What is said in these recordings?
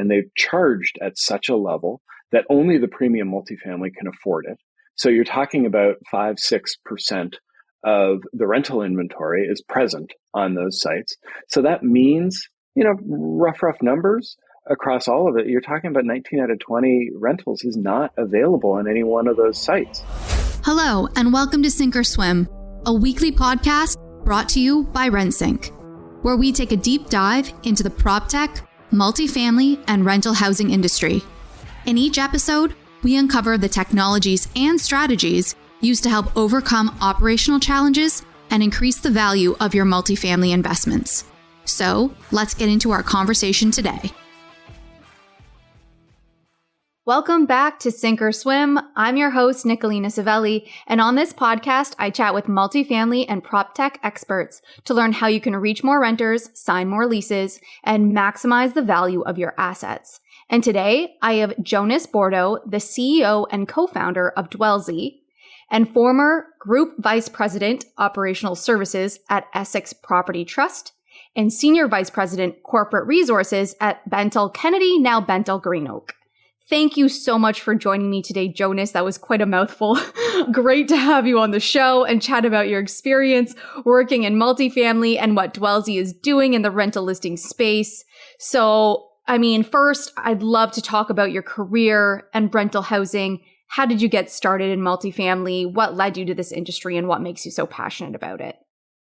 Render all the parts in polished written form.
and they've charged at such a level that only the premium multifamily can afford it. So you're talking about 5-6% of the rental inventory is present on those sites. So that means, rough numbers across all of it, you're talking about 19 out of 20 rentals is not available on any one of those sites. Hello, and welcome to Sink or Swim, a weekly podcast brought to you by RentSync, where we take a deep dive into the PropTech, multifamily, and rental housing industry. In each episode, we uncover the technologies and strategies used to help overcome operational challenges and increase the value of your multifamily investments. So, let's get into our conversation today. Welcome back to Sink or Swim. I'm your host, Nicolina Savelli, and on this podcast, I chat with multifamily and PropTech experts to learn how you can reach more renters, sign more leases, and maximize the value of your assets. And today, I have Jonas Bordo, the CEO and co-founder of Dwellsy, and former Group Vice President, Operational Services at Essex Property Trust, and Senior Vice President, Corporate Resources at Bentall Kennedy, now BentallGreenOak. Thank you so much for joining me today, Jonas. That was quite a mouthful. Great to have you on the show and chat about your experience working in multifamily and what Dwellsy is doing in the rental listing space. So, first, I'd love to talk about your career and rental housing. How did you get started in multifamily? What led you to this industry and what makes you so passionate about it?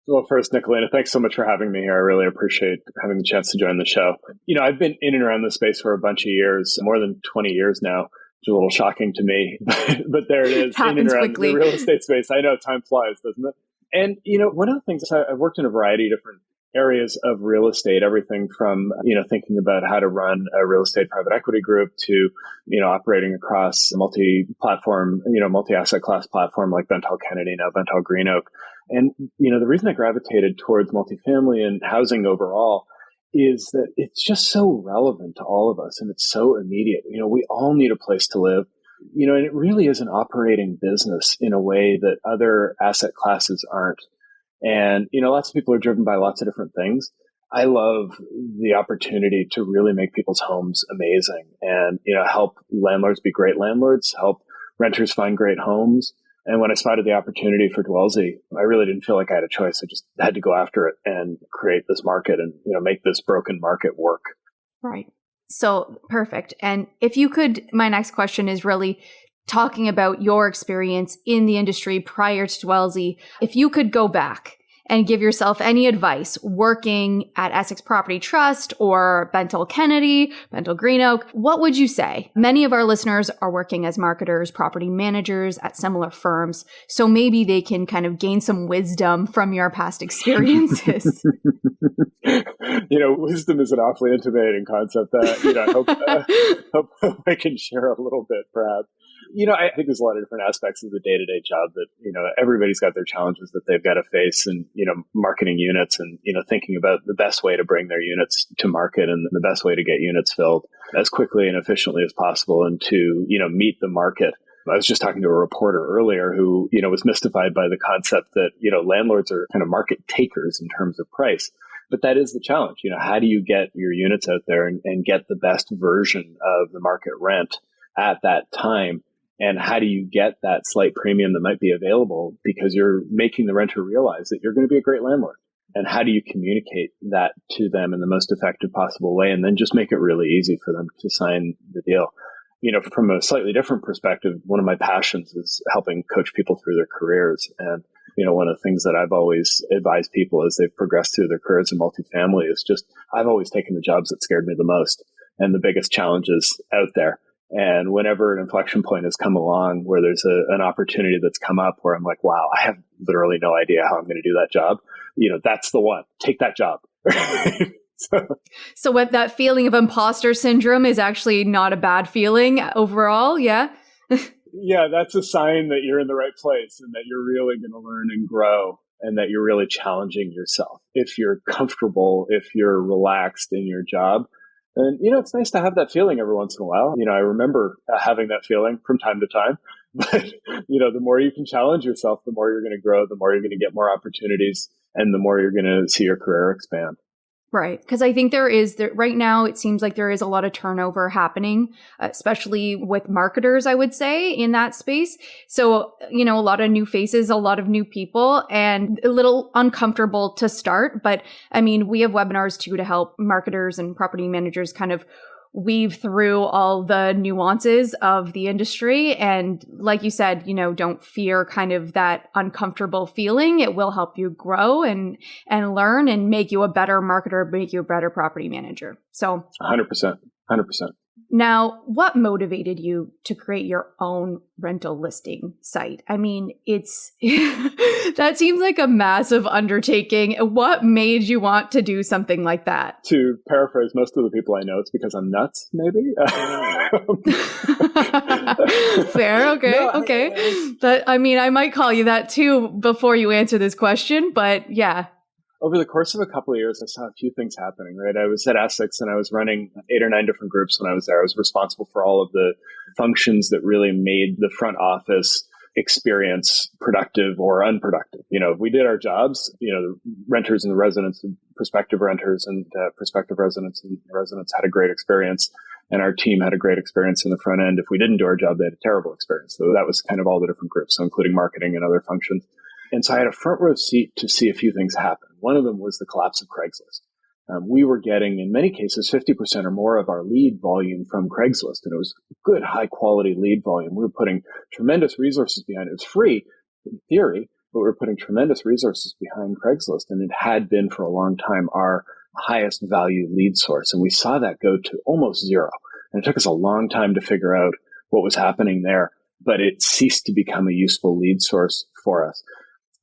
Well, first, Nicolina, thanks so much for having me here. I really appreciate having the chance to join the show. I've been in and around this space for a bunch of years, more than 20 years now, which is a little shocking to me, but there it is, in and around quickly. The real estate space. I know time flies, doesn't it? And, one of the things, I've worked in a variety of different areas of real estate, everything from, thinking about how to run a real estate private equity group to, operating across a multi-platform, multi-asset class platform like Bentall Kennedy, now BentallGreenOak. And, the reason I gravitated towards multifamily and housing overall is that it's just so relevant to all of us and it's so immediate. We all need a place to live, and it really is an operating business in a way that other asset classes aren't. And, lots of people are driven by lots of different things. I love the opportunity to really make people's homes amazing and, help landlords be great landlords, help renters find great homes. And when I spotted the opportunity for Dwellsy, I really didn't feel like I had a choice. I just had to go after it and create this market and, make this broken market work. Right. So perfect. And if you could, my next question is really talking about your experience in the industry prior to Dwellsy. If you could go back and give yourself any advice working at Essex Property Trust or Bentall Kennedy, BentallGreenOak, what would you say? Many of our listeners are working as marketers, property managers at similar firms, so maybe they can kind of gain some wisdom from your past experiences. Wisdom is an awfully intimidating concept that, I hope I can share a little bit, perhaps. I think there's a lot of different aspects of the day-to-day job that, everybody's got their challenges that they've got to face and, marketing units and, thinking about the best way to bring their units to market and the best way to get units filled as quickly and efficiently as possible and to, meet the market. I was just talking to a reporter earlier who, was mystified by the concept that, landlords are kind of market takers in terms of price. But that is the challenge. How do you get your units out there and get the best version of the market rent at that time? And how do you get that slight premium that might be available because you're making the renter realize that you're going to be a great landlord? And how do you communicate that to them in the most effective possible way? And then just make it really easy for them to sign the deal. From a slightly different perspective, one of my passions is helping coach people through their careers. And, one of the things that I've always advised people as they've progressed through their careers in multifamily is just, I've always taken the jobs that scared me the most and the biggest challenges out there. And whenever an inflection point has come along where there's an opportunity that's come up where I'm like, wow, I have literally no idea how I'm going to do that job. That's the one. Take that job. So what that feeling of imposter syndrome is actually not a bad feeling overall. Yeah. Yeah. That's a sign that you're in the right place and that you're really going to learn and grow and that you're really challenging yourself. If you're comfortable, if you're relaxed in your job, and, it's nice to have that feeling every once in a while. I remember having that feeling from time to time. But, the more you can challenge yourself, the more you're going to grow, the more you're going to get more opportunities, and the more you're going to see your career expand. Right. Because I think right now, it seems like there is a lot of turnover happening, especially with marketers, I would say, in that space. So, a lot of new faces, a lot of new people, and a little uncomfortable to start. But I mean, we have webinars too to help marketers and property managers kind of weave through all the nuances of the industry. And like you said, don't fear kind of that uncomfortable feeling. It will help you grow and learn and make you a better marketer, make you a better property manager. So 100%. Now, what motivated you to create your own rental listing site? I mean, that seems like a massive undertaking. What made you want to do something like that? To paraphrase most of the people I know, it's because I'm nuts, maybe. Fair. Okay. No, Okay. I might call you that too before you answer this question, but yeah. Over the course of a couple of years, I saw a few things happening, right? I was at Essex and I was running 8 or 9 different groups when I was there. I was responsible for all of the functions that really made the front office experience productive or unproductive. If we did our jobs, the renters and the residents, prospective renters and prospective residents and residents had a great experience. And our team had a great experience in the front end. If we didn't do our job, they had a terrible experience. So that was kind of all the different groups, so including marketing and other functions. And so I had a front row seat to see a few things happen. One of them was the collapse of Craigslist. We were getting, in many cases, 50% or more of our lead volume from Craigslist. And it was good, high quality lead volume. We were putting tremendous resources behind it. It was free in theory, but we were putting tremendous resources behind Craigslist. And it had been for a long time our highest value lead source. And we saw that go to almost zero. And it took us a long time to figure out what was happening there, but it ceased to become a useful lead source for us.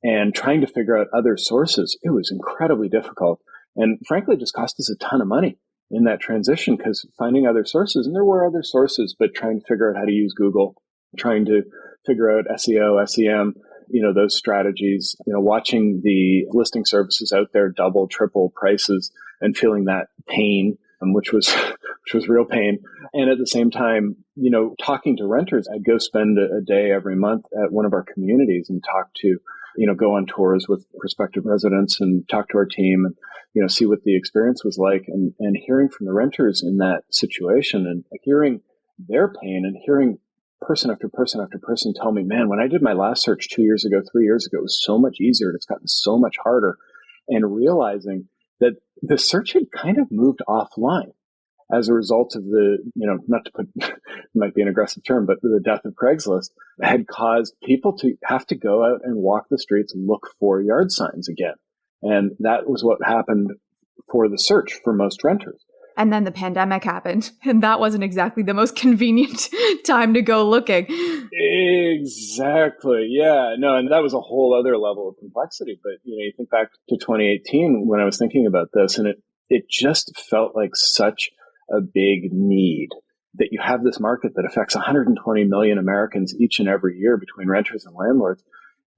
And trying to figure out other sources, it was incredibly difficult. And frankly, it just cost us a ton of money in that transition because finding other sources, and there were other sources, but trying to figure out how to use Google, trying to figure out SEO, SEM, those strategies, watching the listing services out there double, triple prices and feeling that pain, which was real pain. And at the same time, talking to renters, I'd go spend a day every month at one of our communities and talk to go on tours with prospective residents and talk to our team and, see what the experience was like and hearing from the renters in that situation and hearing their pain and hearing person after person after person tell me, man, when I did my last search 2 years ago, 3 years ago, it was so much easier and it's gotten so much harder, and realizing that the search had kind of moved offline as a result of the, not to put, might be an aggressive term, but the death of Craigslist had caused people to have to go out and walk the streets and look for yard signs again. And that was what happened for the search for most renters. And then the pandemic happened, and that wasn't exactly the most convenient time to go looking. Exactly. Yeah. No, and that was a whole other level of complexity. But, you think back to 2018 when I was thinking about this, and it just felt like such a big need that you have this market that affects 120 million Americans each and every year between renters and landlords.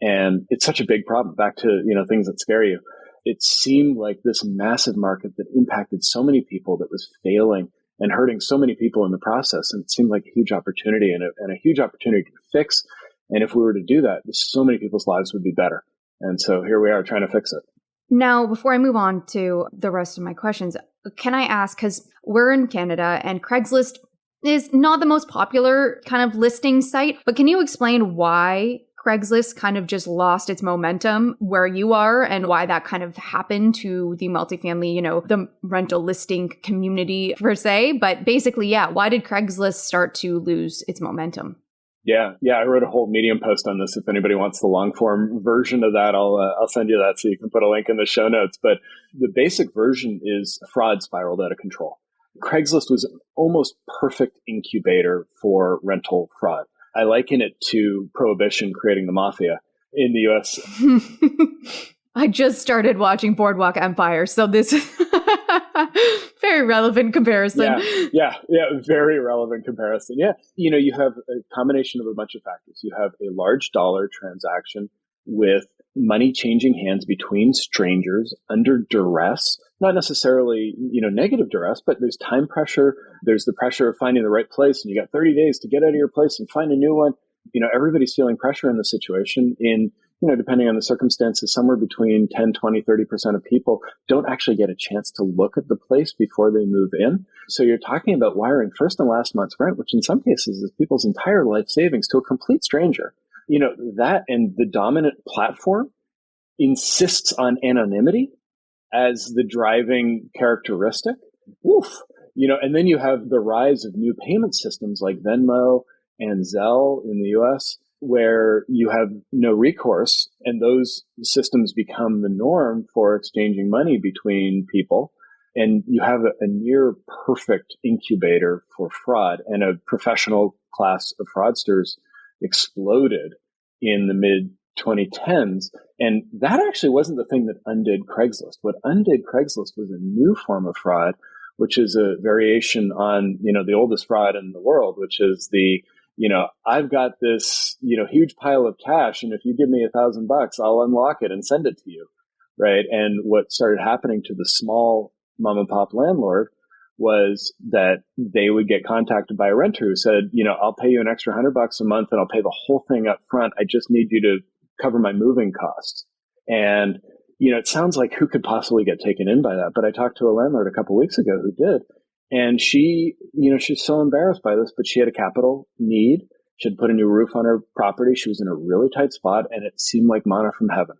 And it's such a big problem. Back to, things that scare you. It seemed like this massive market that impacted so many people that was failing and hurting so many people in the process. And it seemed like a huge opportunity and a huge opportunity to fix. And if we were to do that, so many people's lives would be better. And so here we are trying to fix it. Now, before I move on to the rest of my questions, can I ask, because we're in Canada and Craigslist is not the most popular kind of listing site, but can you explain why Craigslist kind of just lost its momentum where you are and why that kind of happened to the multifamily, the rental listing community per se? But basically, yeah, why did Craigslist start to lose its momentum? Yeah. I wrote a whole Medium post on this. If anybody wants the long form version of that, I'll send you that so you can put a link in the show notes. But the basic version is fraud spiraled out of control. Craigslist was an almost perfect incubator for rental fraud. I liken it to Prohibition creating the mafia in the U.S. I just started watching Boardwalk Empire, so this is very relevant comparison. Yeah, very relevant comparison. Yeah, you have a combination of a bunch of factors. You have a large dollar transaction with money changing hands between strangers under duress, not necessarily, negative duress, but there's time pressure. There's the pressure of finding the right place, and you got 30 days to get out of your place and find a new one. Everybody's feeling pressure in the situation in, depending on the circumstances, somewhere between 10, 20, 30% of people don't actually get a chance to look at the place before they move in. So you're talking about wiring first and last month's rent, which in some cases is people's entire life savings, to a complete stranger. That, and the dominant platform insists on anonymity as the driving characteristic. Oof. And then you have the rise of new payment systems like Venmo and Zelle in the US, where you have no recourse, and those systems become the norm for exchanging money between people. And you have a near perfect incubator for fraud, and a professional class of fraudsters exploded in the mid 2010s. And that actually wasn't the thing that undid Craigslist. What undid Craigslist was a new form of fraud, which is a variation on, the oldest fraud in the world, which is I've got this, huge pile of cash, and if you give me $1,000, I'll unlock it and send it to you. Right. And what started happening to the small mom and pop landlord was that they would get contacted by a renter who said, I'll pay you an extra $100 a month and I'll pay the whole thing up front. I just need you to cover my moving costs. And, it sounds like who could possibly get taken in by that? But I talked to a landlord a couple of weeks ago who did. And she, she's so embarrassed by this, but she had a capital need. She had put a new roof on her property. She was in a really tight spot, and it seemed like manna from heaven.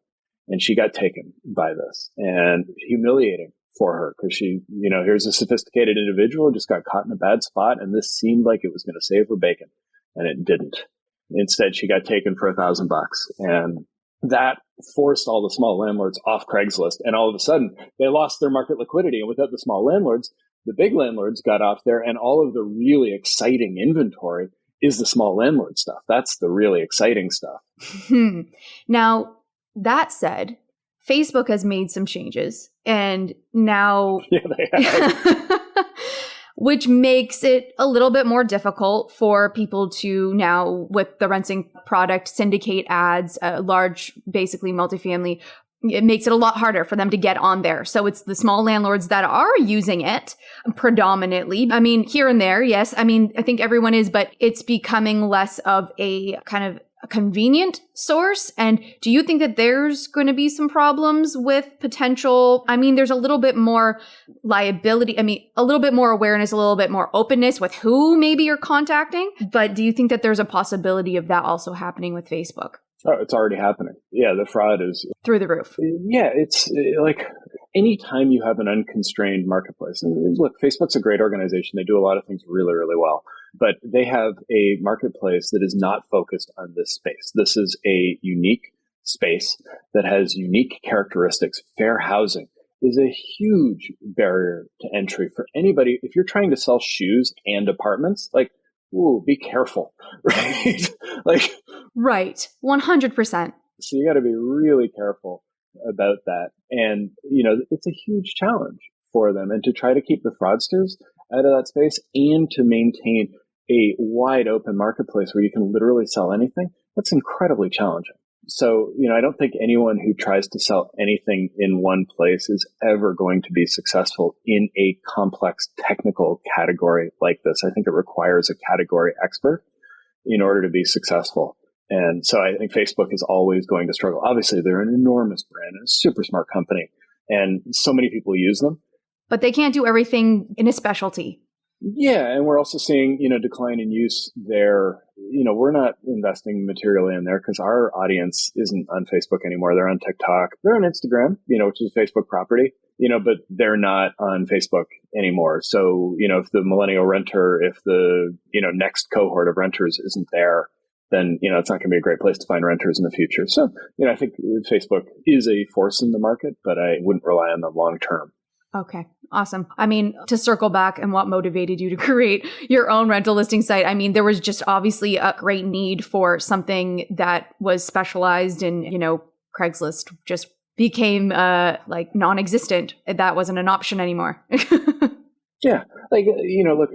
And she got taken by this, and humiliating for her, because she, here's a sophisticated individual who just got caught in a bad spot, and this seemed like it was going to save her bacon, and it didn't. Instead, she got taken for $1,000, and that forced all the small landlords off Craigslist, and all of a sudden they lost their market liquidity. And without the small landlords, the big landlords got off there, and all of the really exciting inventory is the small landlord stuff. That's the really exciting stuff. Now, that said, Facebook has made some changes, and now yeah, they have. which makes it a little bit more difficult for people to now, with the renting product, syndicate ads, large, basically multifamily. It makes it a lot harder for them to get on there. So it's the small landlords that are using it predominantly. I mean, here and there, yes. I mean, I think everyone is, but it's becoming less of a kind of a convenient source. And do you think that there's going to be some problems with potential? I mean, there's a little bit more liability. I mean, a little bit more awareness, a little bit more openness with who maybe you're contacting. But do you think that there's a possibility of that also happening with Facebook? Oh, it's already happening. Yeah, the fraud is through the roof. Yeah, it's like anytime you have an unconstrained marketplace. And look, Facebook's a great organization. They do a lot of things really, really well. But they have a marketplace that is not focused on this space. This is a unique space that has unique characteristics. Fair housing is a huge barrier to entry for anybody. If you're trying to sell shoes and apartments, like, ooh, be careful, right? Right. 100%. So you got to be really careful about that. And, it's a huge challenge for them. And to try to keep the fraudsters out of that space and to maintain a wide open marketplace where you can literally sell anything, that's incredibly challenging. So, I don't think anyone who tries to sell anything in one place is ever going to be successful in a complex technical category like this. I think it requires a category expert in order to be successful. And so I think Facebook is always going to struggle. Obviously, they're an enormous brand and a super smart company, and so many people use them. But they can't do everything in a specialty. Yeah, and we're also seeing, decline in use there. We're not investing materially in there because our audience isn't on Facebook anymore. They're on TikTok. They're on Instagram, which is Facebook property, but they're not on Facebook anymore. So, if the millennial renter, if the, next cohort of renters isn't there, then, it's not going to be a great place to find renters in the future. So, I think Facebook is a force in the market, but I wouldn't rely on them long term. Okay. Awesome. I mean, to circle back and what motivated you to create your own rental listing site, I mean, there was just obviously a great need for something that was specialized in, Craigslist just became non-existent. That wasn't an option anymore. Yeah. Look,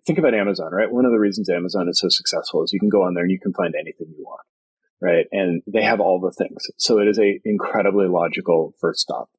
think about Amazon, right? One of the reasons Amazon is so successful is you can go on there and you can find anything you want. Right. And they have all the things. So it is a incredibly logical first stop.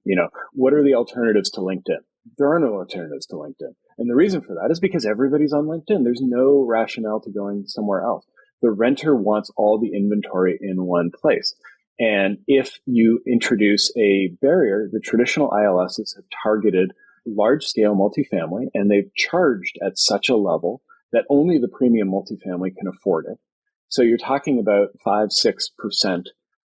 What are the alternatives to LinkedIn? There are no alternatives to LinkedIn. And the reason for that is because everybody's on LinkedIn. There's no rationale to going somewhere else. The renter wants all the inventory in one place. And if you introduce a barrier, the traditional ILSs have targeted large-scale multifamily, and they've charged at such a level that only the premium multifamily can afford it. So you're talking about 5-6%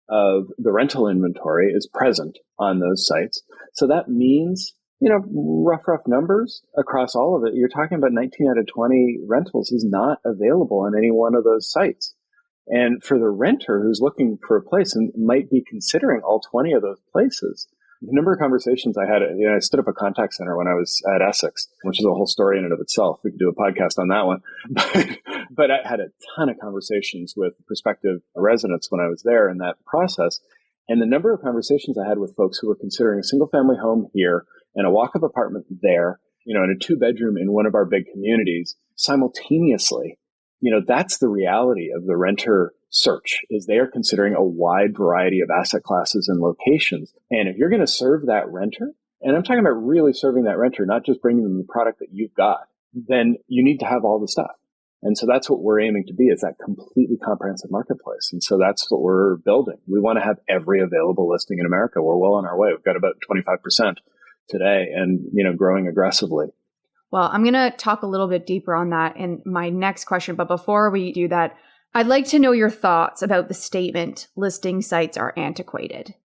of the rental inventory is present on those sites. So that means, rough numbers across all of it, you're talking about 19 out of 20 rentals is not available on any one of those sites. And for the renter who's looking for a place and might be considering all 20 of those places, the number of conversations I had, I stood up a contact center when I was at Essex, which is a whole story in and of itself. We could do a podcast on that one. But I had a ton of conversations with prospective residents when I was there in that process. And the number of conversations I had with folks who were considering a single family home here and a walk-up apartment there, and a 2-bedroom in one of our big communities simultaneously, that's the reality of the renter search, is they are considering a wide variety of asset classes and locations. And if you're going to serve that renter, and I'm talking about really serving that renter, not just bringing them the product that you've got, then you need to have all the stuff. And so that's what we're aiming to be, is that completely comprehensive marketplace. And so that's what we're building. We want to have every available listing in America. We're well on our way. We've got about 25% today and, growing aggressively. Well, I'm going to talk a little bit deeper on that in my next question. But before we do that, I'd like to know your thoughts about the statement, listing sites are antiquated.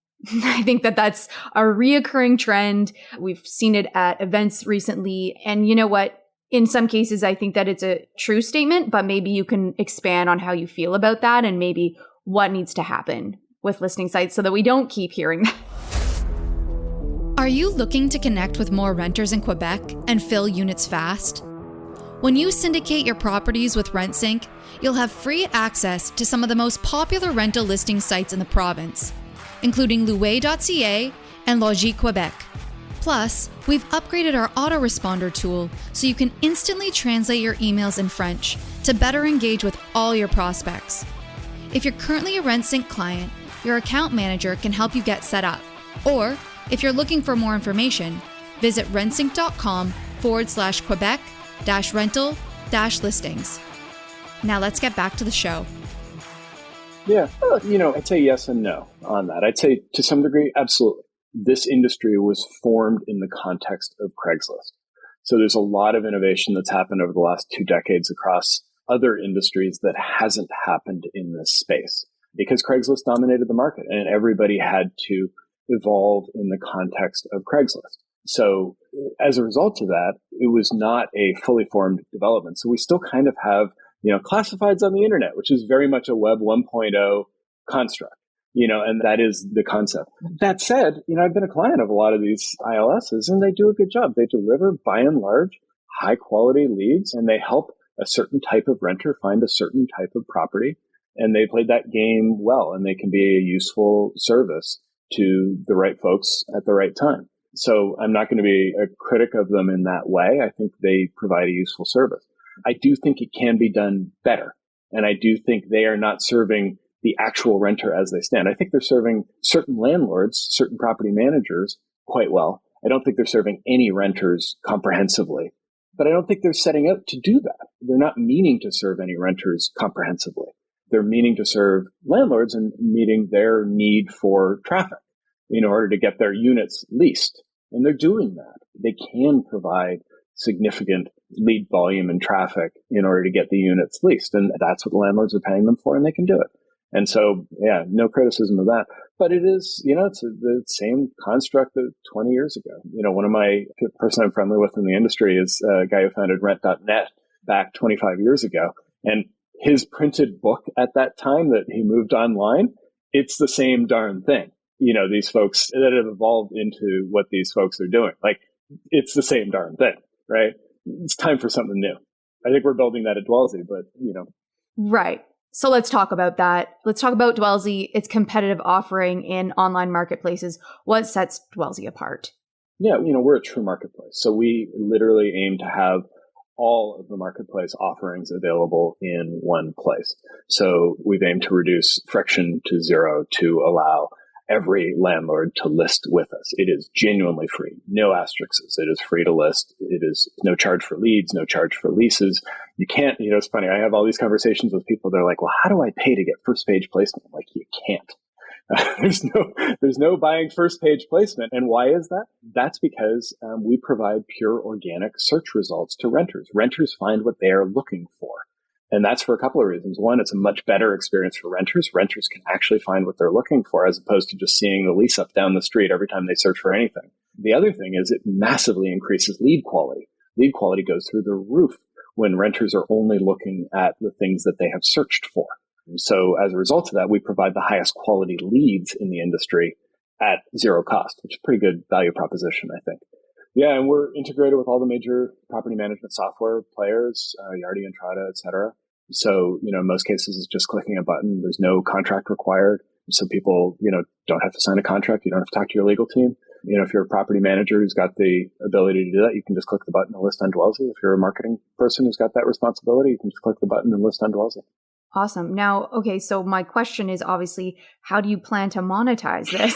I think that that's a reoccurring trend. We've seen it at events recently. And you know what? In some cases, I think that it's a true statement, but maybe you can expand on how you feel about that and maybe what needs to happen with listing sites so that we don't keep hearing that. Are you looking to connect with more renters in Quebec and fill units fast? When you syndicate your properties with RentSync, you'll have free access to some of the most popular rental listing sites in the province, including louer.ca and Logis Quebec. Plus, we've upgraded our autoresponder tool so you can instantly translate your emails in French to better engage with all your prospects. If you're currently a RentSync client, your account manager can help you get set up. Or, if you're looking for more information, visit rentsync.com/Quebec-rental-listings. Now let's get back to the show. Yeah, I'd say yes and no on that. I'd say to some degree, absolutely. This industry was formed in the context of Craigslist. So there's a lot of innovation that's happened over the last 2 decades across other industries that hasn't happened in this space because Craigslist dominated the market and everybody had to evolve in the context of Craigslist. So as a result of that, it was not a fully formed development. So we still kind of have, classifieds on the internet, which is very much a Web 1.0 construct, and that is the concept. That said, I've been a client of a lot of these ILSs and they do a good job. They deliver by and large high quality leads and they help a certain type of renter find a certain type of property. And they played that game well and they can be a useful service to the right folks at the right time. So I'm not going to be a critic of them in that way. I think they provide a useful service. I do think it can be done better. And I do think they are not serving the actual renter as they stand. I think they're serving certain landlords, certain property managers quite well. I don't think they're serving any renters comprehensively, but I don't think they're setting out to do that. They're not meaning to serve any renters comprehensively. They're meaning to serve landlords and meeting their need for traffic in order to get their units leased. And they're doing that. They can provide significant lead volume and traffic in order to get the units leased. And that's what the landlords are paying them for, and they can do it. And so, yeah, no criticism of that. But it is, it's the same construct of 20 years ago. One of my person I'm friendly with in the industry is a guy who founded rent.net back 25 years ago. And his printed book at that time that he moved online, it's the same darn thing. These folks that have evolved into what these folks are doing. Like, it's the same darn thing, right? It's time for something new. I think we're building that at Dwellsy, but, Right. So let's talk about that. Let's talk about Dwellsy, its competitive offering in online marketplaces. What sets Dwellsy apart? Yeah, we're a true marketplace. So we literally aim to have all of the marketplace offerings available in one place. So we've aimed to reduce friction to zero to allow every landlord to list with us. It is genuinely free, no asterisks. It is free to list. It is no charge for leads, no charge for leases. You can't, it's funny. I have all these conversations with people. They're like, well, how do I pay to get first page placement? I'm like, you can't. There's no buying first page placement. And why is that? That's because we provide pure organic search results to renters. Renters find what they are looking for. And that's for a couple of reasons. One, it's a much better experience for renters. Renters can actually find what they're looking for as opposed to just seeing the lease up down the street every time they search for anything. The other thing is it massively increases lead quality. Lead quality goes through the roof when renters are only looking at the things that they have searched for. And so as a result of that, we provide the highest quality leads in the industry at zero cost, which is a pretty good value proposition, I think. Yeah, and we're integrated with all the major property management software players, Yardi, Entrata, et cetera. So, in most cases, it's just clicking a button. There's no contract required. So people, don't have to sign a contract. You don't have to talk to your legal team. If you're a property manager who's got the ability to do that, you can just click the button and list on Dwellsy. If you're a marketing person who's got that responsibility, you can just click the button and list on Dwellsy. Awesome. Now, okay, so my question is obviously, how do you plan to monetize this?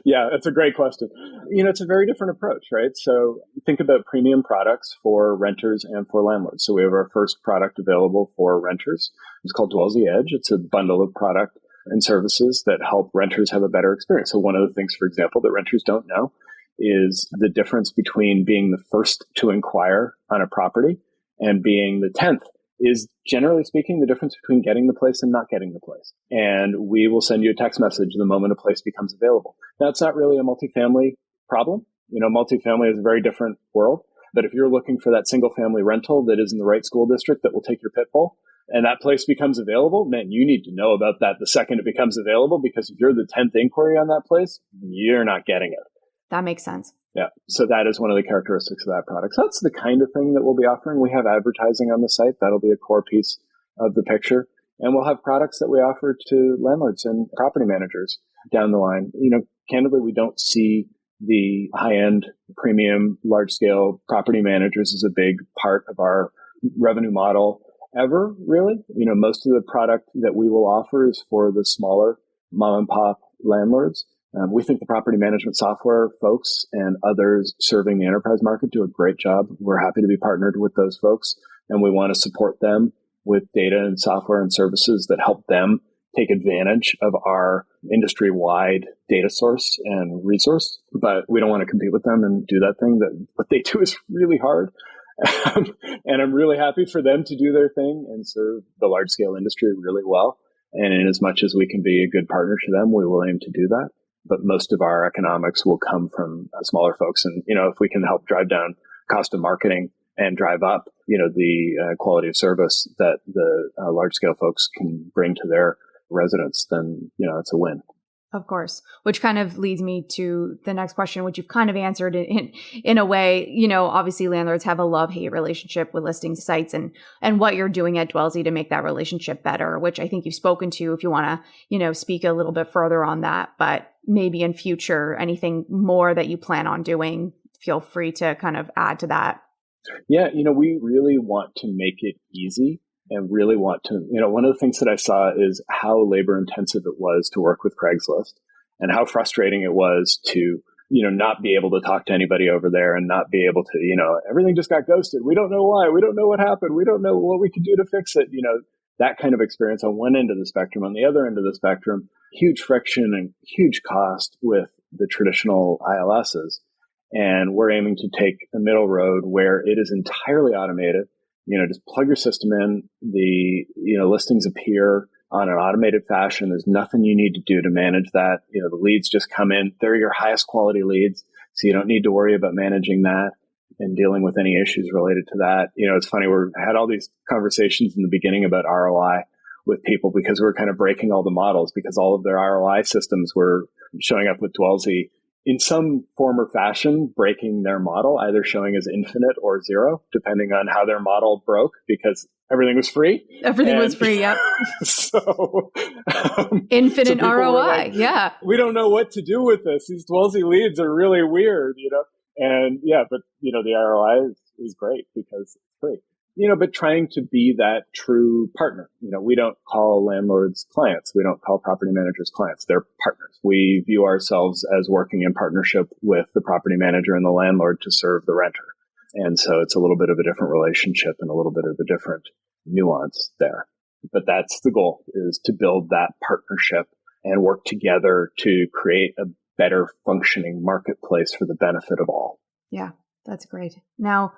Yeah, that's a great question. It's a very different approach, right? So think about premium products for renters and for landlords. So we have our first product available for renters. It's called Dwellsy Edge. It's a bundle of product and services that help renters have a better experience. So one of the things, for example, that renters don't know is the difference between being the first to inquire on a property and being the 10th is, generally speaking, the difference between getting the place and not getting the place. And we will send you a text message the moment a place becomes available. Now, it's not really a multifamily problem. Multifamily is a very different world. But if you're looking for that single family rental that is in the right school district that will take your pit bull, and that place becomes available, man, you need to know about that the second it becomes available, because if you're the 10th inquiry on that place, you're not getting it. That makes sense. Yeah. So that is one of the characteristics of that product. So that's the kind of thing that we'll be offering. We have advertising on the site. That'll be a core piece of the picture. And we'll have products that we offer to landlords and property managers down the line. Candidly, we don't see the high-end, premium, large-scale property managers as a big part of our revenue model ever, really. Most of the product that we will offer is for the smaller mom-and-pop landlords. We think the property management software folks and others serving the enterprise market do a great job. We're happy to be partnered with those folks, and we want to support them with data and software and services that help them take advantage of our industry-wide data source and resource. But we don't want to compete with them and do that thing. That what they do is really hard. And I'm really happy for them to do their thing and serve the large-scale industry really well. And in as much as we can be a good partner to them, we will aim to do that. But most of our economics will come from smaller folks. And, if we can help drive down cost of marketing and drive up, the quality of service that the large scale folks can bring to their residents, then, it's a win. Of course, which kind of leads me to the next question, which you've kind of answered in a way. Obviously landlords have a love-hate relationship with listing sites and what you're doing at Dwellsy to make that relationship better, which I think you've spoken to. If you want to, speak a little bit further on that, but maybe in future, anything more that you plan on doing, feel free to kind of add to that. Yeah, we really want to make it easy. And really want to, one of the things that I saw is how labor intensive it was to work with Craigslist and how frustrating it was to, not be able to talk to anybody over there and not be able to, everything just got ghosted. We don't know why. We don't know what happened. We don't know what we could do to fix it. That kind of experience on one end of the spectrum. On the other end of the spectrum, huge friction and huge cost with the traditional ILSs. And we're aiming to take a middle road where it is entirely automated. Just plug your system in, the, listings appear on an automated fashion. There's nothing you need to do to manage that. The leads just come in. They're your highest quality leads. So you don't need to worry about managing that and dealing with any issues related to that. It's funny. We had all these conversations in the beginning about ROI with people because we're kind of breaking all the models because all of their ROI systems were showing up with Dwellsy in some form or fashion, breaking their model, either showing as infinite or zero, depending on how their model broke, because everything was free. Everything was free, yep. So infinite so ROI, like, yeah. We don't know what to do with this. These Dwellsy leads are really weird, And yeah, but the ROI is great because it's free. But trying to be that true partner. We don't call landlords clients. We don't call property managers clients. They're partners. We view ourselves as working in partnership with the property manager and the landlord to serve the renter. And so it's a little bit of a different relationship and a little bit of a different nuance there. But that's the goal, is to build that partnership and work together to create a better functioning marketplace for the benefit of all. Yeah, that's great. Now,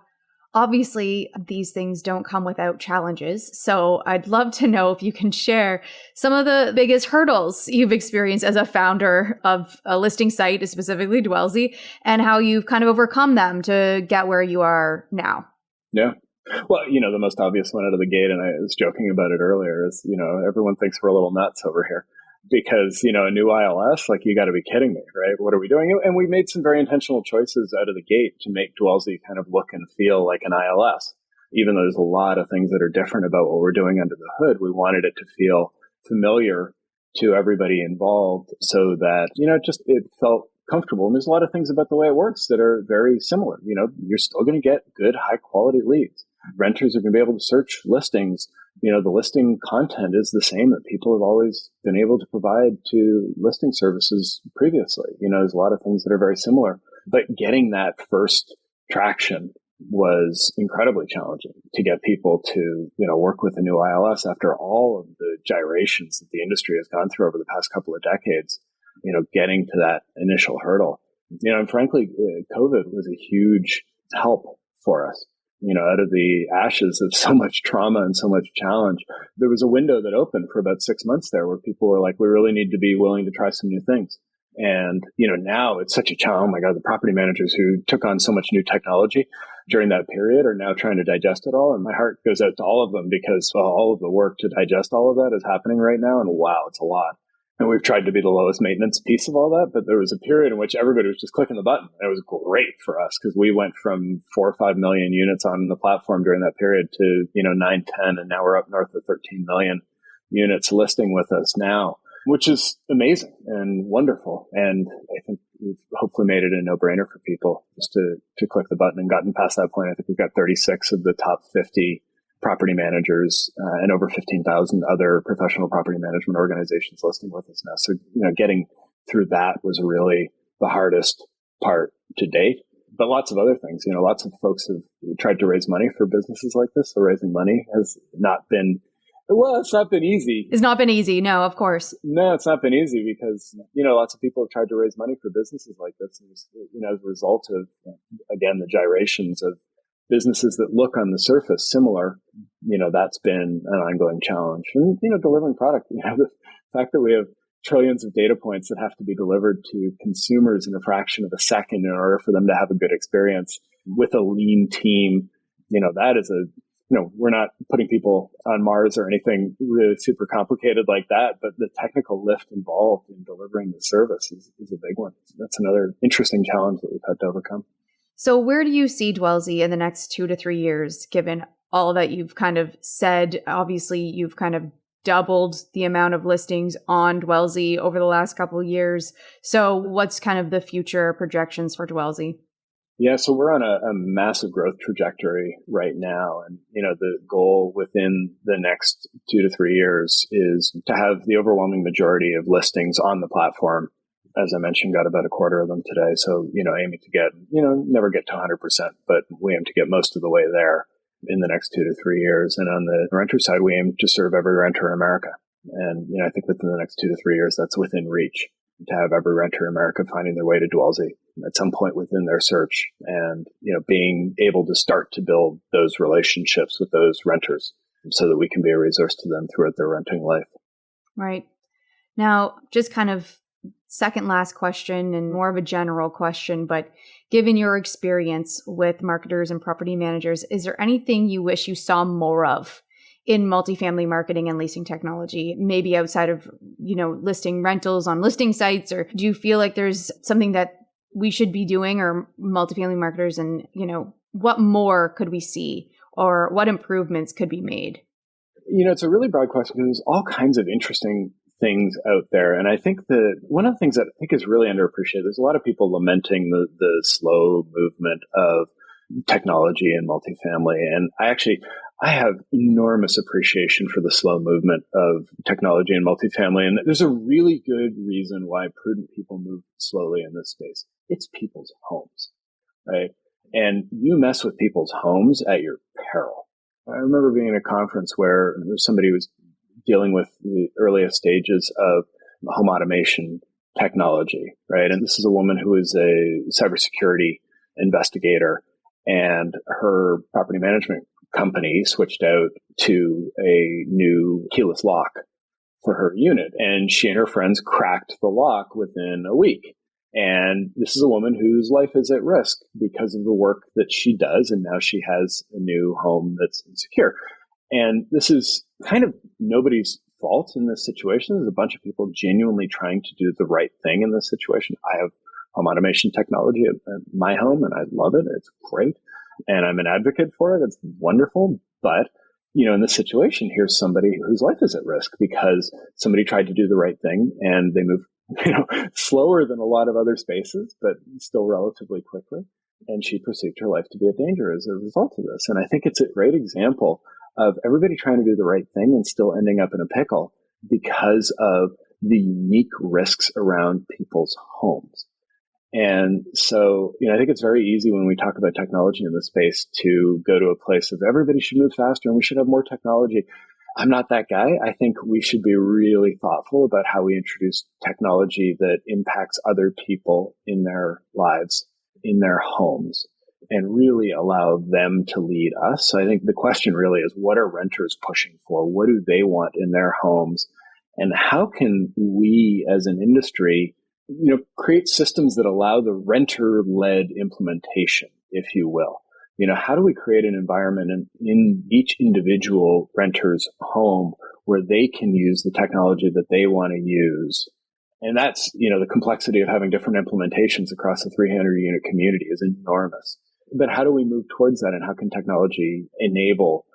obviously, these things don't come without challenges. So I'd love to know if you can share some of the biggest hurdles you've experienced as a founder of a listing site, specifically Dwellsy, and how you've kind of overcome them to get where you are now. Yeah. Well, the most obvious one out of the gate, and I was joking about it earlier, is, everyone thinks we're a little nuts over here because, a new ILS, like, you got to be kidding me, right? What are we doing? And we made some very intentional choices out of the gate to make Dwellsy kind of look and feel like an ILS. Even though there's a lot of things that are different about what we're doing under the hood, we wanted it to feel familiar to everybody involved so that, it felt comfortable. And there's a lot of things about the way it works that are very similar. You're still going to get good, high quality leads. Renters are going to be able to search listings. The listing content is the same that people have always been able to provide to listing services previously. There's a lot of things that are very similar, but getting that first traction was incredibly challenging to get people to, work with a new ILS after all of the gyrations that the industry has gone through over the past couple of decades. Getting to that initial hurdle, and frankly, COVID was a huge help for us. Out of the ashes of so much trauma and so much challenge, there was a window that opened for about 6 months there where people were like, we really need to be willing to try some new things. And, now it's such a challenge. Oh my God, the property managers who took on so much new technology during that period are now trying to digest it all. And my heart goes out to all of them because all of the work to digest all of that is happening right now. And wow, it's a lot. And we've tried to be the lowest maintenance piece of all that. But there was a period in which everybody was just clicking the button. And it was great for us because we went from 4 or 5 million units on the platform during that period to, 9, 10. And now we're up north of 13 million units listing with us now, which is amazing and wonderful. And I think we've hopefully made it a no-brainer for people just to click the button and gotten past that point. I think we've got 36 of the top 50 property managers and over 15,000 other professional property management organizations listing with us now. So, getting through that was really the hardest part to date. But lots of other things, lots of folks have tried to raise money for businesses like this. So raising money has not been, it's not been easy. It's not been easy. No, of course. No, it's not been easy because, lots of people have tried to raise money for businesses like this. And, as a result of, again, the gyrations of businesses that look on the surface similar, that's been an ongoing challenge. And, delivering product, the fact that we have trillions of data points that have to be delivered to consumers in a fraction of a second in order for them to have a good experience with a lean team, that is we're not putting people on Mars or anything really super complicated like that, but the technical lift involved in delivering the service is a big one. That's another interesting challenge that we've had to overcome. So where do you see Dwellsy in the next 2 to 3 years, given all that you've kind of said? Obviously, you've kind of doubled the amount of listings on Dwellsy over the last couple of years. So what's kind of the future projections for Dwellsy? Yeah, so we're on a massive growth trajectory right now. And, the goal within the next 2 to 3 years is to have the overwhelming majority of listings on the platform. As I mentioned, got about a quarter of them today. So, aiming to get, never get to 100%, but we aim to get most of the way there in the next 2 to 3 years. And on the renter side, we aim to serve every renter in America. And, I think within the next 2 to 3 years, that's within reach to have every renter in America finding their way to Dwellsy at some point within their search and, being able to start to build those relationships with those renters so that we can be a resource to them throughout their renting life. Right. Now, just kind of second last question and more of a general question, but given your experience with marketers and property managers, is there anything you wish you saw more of in multifamily marketing and leasing technology, maybe outside of, listing rentals on listing sites? Or do you feel like there's something that we should be doing, or multifamily marketers, and, what more could we see, or what improvements could be made? It's a really broad question because there's all kinds of interesting things out there. And I think that one of the things that I think is really underappreciated, there's a lot of people lamenting the slow movement of technology in multifamily. And I have enormous appreciation for the slow movement of technology in multifamily. And there's a really good reason why prudent people move slowly in this space. It's people's homes, right? And you mess with people's homes at your peril. I remember being in a conference where somebody was dealing with the earliest stages of home automation technology, right? And this is a woman who is a cybersecurity investigator, and her property management company switched out to a new keyless lock for her unit. And she and her friends cracked the lock within a week. And this is a woman whose life is at risk because of the work that she does. And now she has a new home that's insecure. And this is kind of nobody's fault in this situation. There's a bunch of people genuinely trying to do the right thing in this situation. I have home automation technology at my home, and I love it. It's great. And I'm an advocate for it. It's wonderful. But, in this situation, here's somebody whose life is at risk because somebody tried to do the right thing and they moved, slower than a lot of other spaces, but still relatively quickly. And she perceived her life to be a danger as a result of this. And I think it's a great example of everybody trying to do the right thing and still ending up in a pickle because of the unique risks around people's homes. And so, I think it's very easy when we talk about technology in this space to go to a place of everybody should move faster and we should have more technology. I'm not that guy. I think we should be really thoughtful about how we introduce technology that impacts other people in their lives, in their homes, and really allow them to lead us. So I think the question really is, what are renters pushing for? What do they want in their homes? And how can we as an industry create systems that allow the renter-led implementation, if you will? How do we create an environment in each individual renter's home where they can use the technology that they want to use? And that's, the complexity of having different implementations across a 300-unit community is enormous. But how do we move towards that, and how can technology enable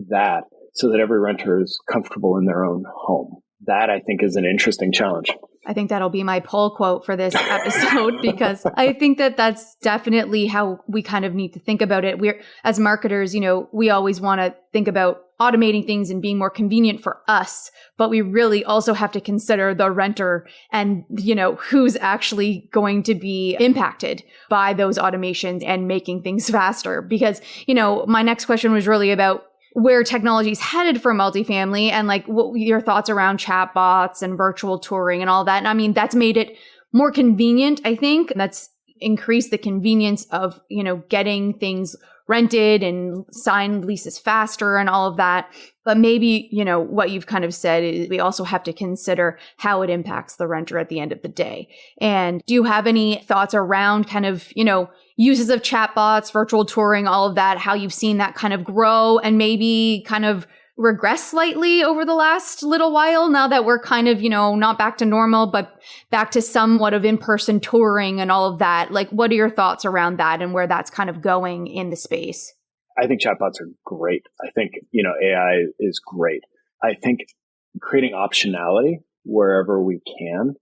that so that every renter is comfortable in their own home? That, I think, is an interesting challenge. I think that'll be my poll quote for this episode because I think that that's definitely how we kind of need to think about it. We're, as marketers, we always want to think about automating things and being more convenient for us, but we really also have to consider the renter and, who's actually going to be impacted by those automations and making things faster. Because, my next question was really about where technology is headed for multifamily and like what your thoughts around chatbots and virtual touring and all that. And I mean, that's made it more convenient, I think. That's increased the convenience of, getting things rented and signed leases faster and all of that. But maybe, what you've kind of said is we also have to consider how it impacts the renter at the end of the day. And do you have any thoughts around kind of, uses of chatbots, virtual touring, all of that, how you've seen that kind of grow and maybe kind of regress slightly over the last little while now that we're kind of, not back to normal, but back to somewhat of in-person touring and all of that? Like, what are your thoughts around that and where that's kind of going in the space? I think chatbots are great. I think, AI is great. I think creating optionality wherever we can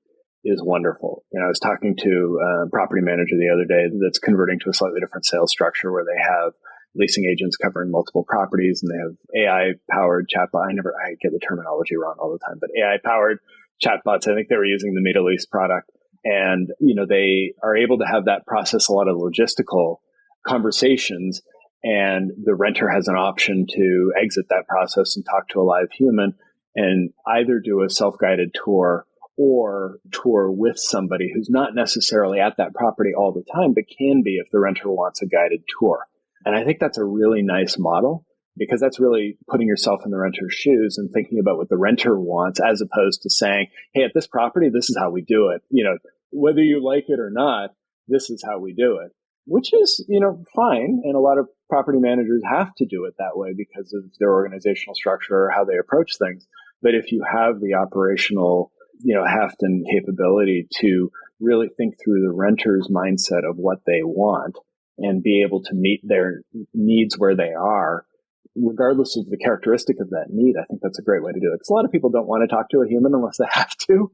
is wonderful. I was talking to a property manager the other day that's converting to a slightly different sales structure where they have leasing agents covering multiple properties and they have AI-powered chatbot. I get the terminology wrong all the time, but AI-powered chatbots. I think they were using the MetaLease product. And, they are able to have that process a lot of logistical conversations, and the renter has an option to exit that process and talk to a live human and either do a self-guided tour or tour with somebody who's not necessarily at that property all the time, but can be if the renter wants a guided tour. And I think that's a really nice model because that's really putting yourself in the renter's shoes and thinking about what the renter wants, as opposed to saying, hey, at this property, this is how we do it. Whether you like it or not, this is how we do it, which is, fine. And a lot of property managers have to do it that way because of their organizational structure or how they approach things. But if you have the operational heft and capability to really think through the renter's mindset of what they want and be able to meet their needs where they are, regardless of the characteristic of that need, I think that's a great way to do it. Because a lot of people don't want to talk to a human unless they have to.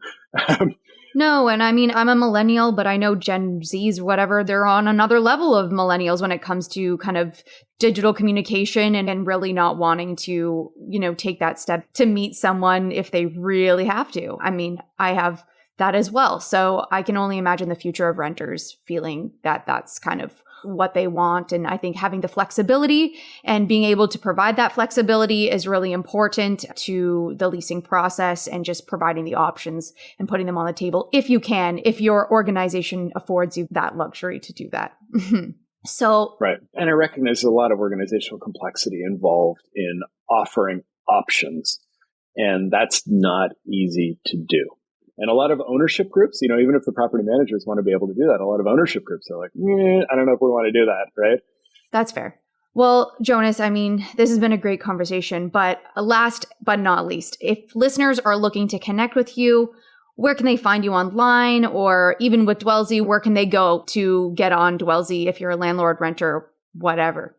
No, and I mean, I'm a millennial, but I know Gen Zs, whatever, they're on another level of millennials when it comes to kind of digital communication and really not wanting to, take that step to meet someone if they really have to. I mean, I have that as well. So I can only imagine the future of renters feeling that that's kind of what they want. And I think having the flexibility and being able to provide that flexibility is really important to the leasing process, and just providing the options and putting them on the table if you can, if your organization affords you that luxury to do that. So, right. And I recognize there's a lot of organizational complexity involved in offering options, and that's not easy to do. And a lot of ownership groups, even if the property managers want to be able to do that, a lot of ownership groups are like, I don't know if we want to do that, right? That's fair. Well, Jonas, this has been a great conversation, but last but not least, if listeners are looking to connect with you, where can they find you online, or even with Dwellsy, where can they go to get on Dwellsy if you're a landlord, renter, whatever?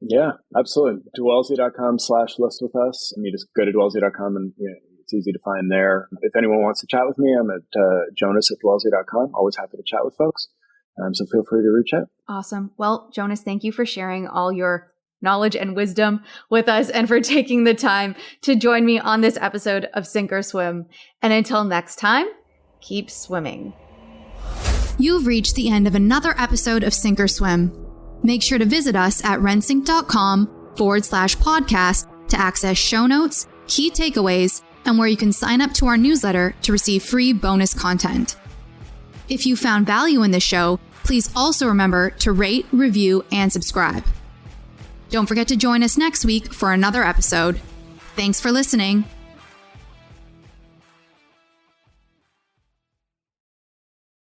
Yeah, absolutely. Dwellsy.com/list with us. Just go to Dwellsy.com and it's easy to find there. If anyone wants to chat with me, I'm at Jonas@Dwellsy.com. Always happy to chat with folks. So feel free to reach out. Awesome. Well, Jonas, thank you for sharing all your knowledge and wisdom with us, and for taking the time to join me on this episode of Sink or Swim. And until next time, keep swimming. You've reached the end of another episode of Sink or Swim. Make sure to visit us at rentsync.com/podcast to access show notes, key takeaways, and where you can sign up to our newsletter to receive free bonus content. If you found value in this show, please also remember to rate, review, and subscribe. Don't forget to join us next week for another episode. Thanks for listening.